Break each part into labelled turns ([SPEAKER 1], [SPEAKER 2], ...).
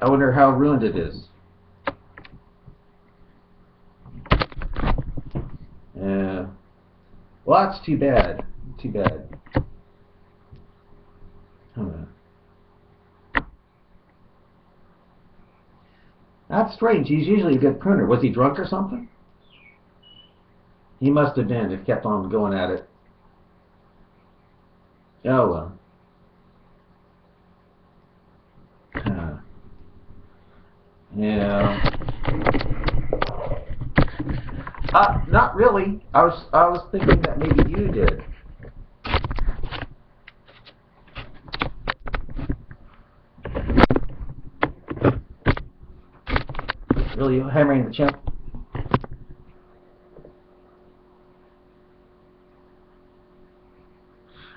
[SPEAKER 1] I wonder how ruined it is. Yeah. Well, that's too bad. Too bad. That's strange. He's usually a good pruner. Was he drunk or something? He must have been. If kept on going at it. Oh well. Yeah. Not really. I was thinking that maybe you did. Really hammering the chimp.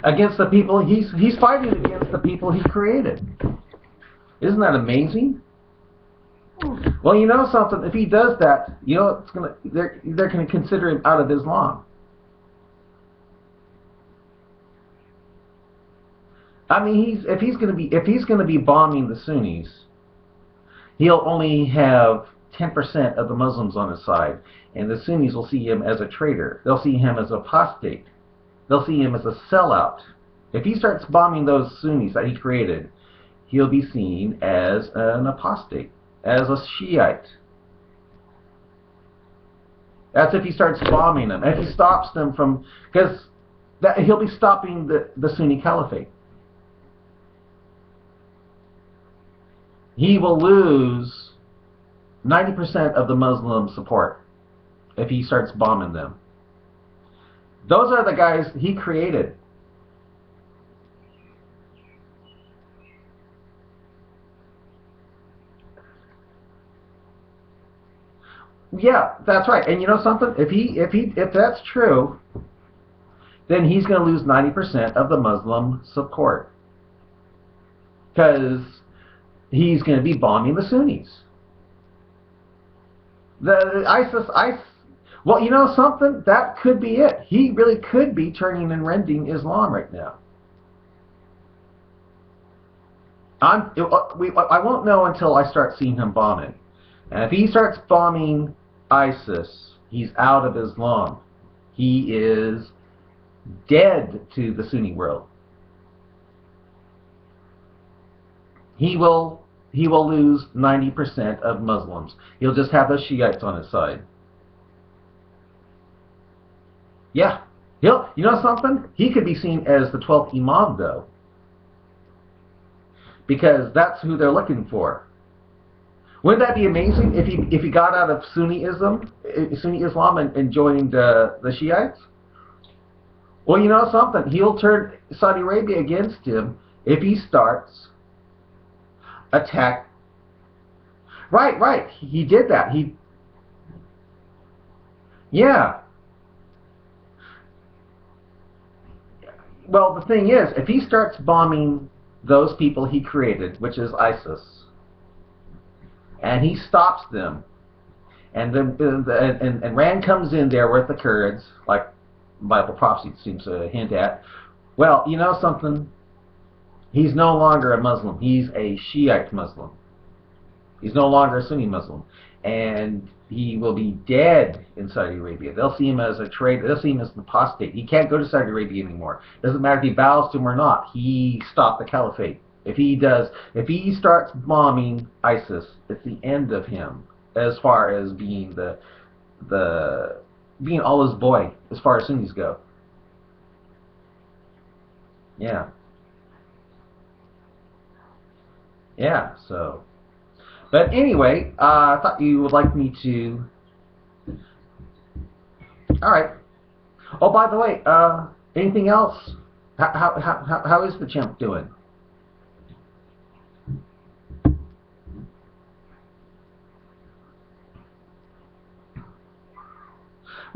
[SPEAKER 1] Against the people he's fighting against the people he created. Isn't that amazing? Well, you know something. If he does that, you know it's gonna they're gonna consider him out of Islam. I mean, if he's gonna be bombing the Sunnis, he'll only have 10% of the Muslims on his side, and the Sunnis will see him as a traitor. They'll see him as apostate. They'll see him as a sellout. If he starts bombing those Sunnis that he created, he'll be seen as an apostate, as a Shiite. That's if he starts bombing them. If he stops them from, because he'll be stopping the Sunni Caliphate. He will lose 90% of the Muslim support if he starts bombing them. Those are the guys he created. Yeah, that's right. And you know something? If that's true, then he's going to lose 90% of the Muslim support, because he's going to be bombing the Sunnis. The ISIS. Well, you know something? That could be it. He really could be turning and rending Islam right now. I won't know until I start seeing him bombing. And if he starts bombing ISIS, he's out of Islam. He is dead to the Sunni world. He will lose 90% of Muslims. He'll just have the Shi'ites on his side. Yeah. You know something? He could be seen as the 12th Imam, though, because that's who they're looking for. Wouldn't that be amazing if he got out of Sunni Islam and joined the Shiites? Well, you know something? He'll turn Saudi Arabia against him if he starts attack. Right. He did that. Yeah. Well, the thing is, if he starts bombing those people he created, which is ISIS, and he stops them, and Rand comes in there with the Kurds, like Bible prophecy seems to hint at, well, you know something? He's no longer a Muslim. He's a Shiite Muslim. He's no longer a Sunni Muslim. And he will be dead in Saudi Arabia. They'll see him as a traitor. They'll see him as an apostate. He can't go to Saudi Arabia anymore. Doesn't matter if he bows to him or not. He stopped the caliphate. If he starts bombing ISIS, it's the end of him, as far as being being Allah's boy, as far as Sunnis go. Yeah. Yeah, so. But anyway, I thought you would like me to. All right. Oh, by the way, anything else? How is the chimp doing?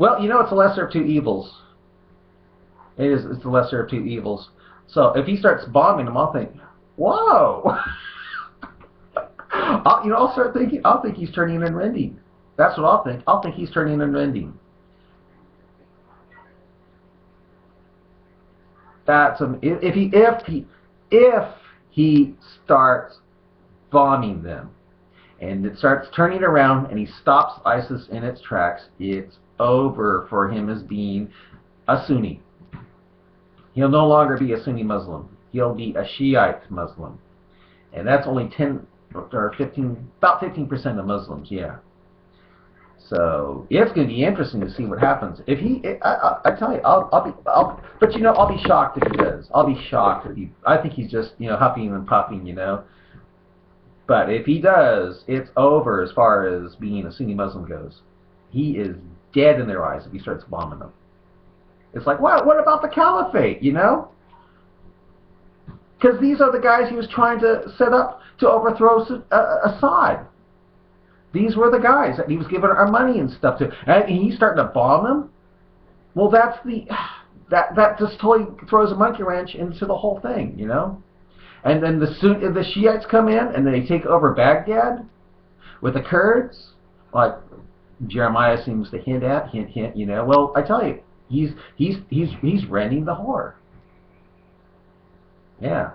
[SPEAKER 1] Well, you know, it's the lesser of two evils. It's the lesser of two evils. So if he starts bombing them, I'll think, whoa. I'll start thinking. I'll think he's turning and rending. That's what I'll think. I'll think he's turning and rending. That's if he starts bombing them. and it starts turning around, and he stops ISIS in its tracks, it's over for him as being a Sunni. He'll no longer be a Sunni Muslim. He'll be a Shiite Muslim. And that's only 10 or 15, about 15% of Muslims, yeah. So it's going to be interesting to see what happens. If he, I tell you, but you know, I'll be shocked if he does. I'll be shocked if he. I think he's just, you know, huffing and puffing, you know. But if he does, it's over as far as being a Sunni Muslim goes. He is dead in their eyes if he starts bombing them. It's like, what about the caliphate, you know? Because these are the guys he was trying to set up to overthrow Assad. These were the guys that he was giving our money and stuff to. And he's starting to bomb them. Well, that just totally throws a monkey wrench into the whole thing, you know? And then the Shiites come in and they take over Baghdad with the Kurds, like Jeremiah seems to hint, you know. Well, I tell you, he's renting the whore. Yeah.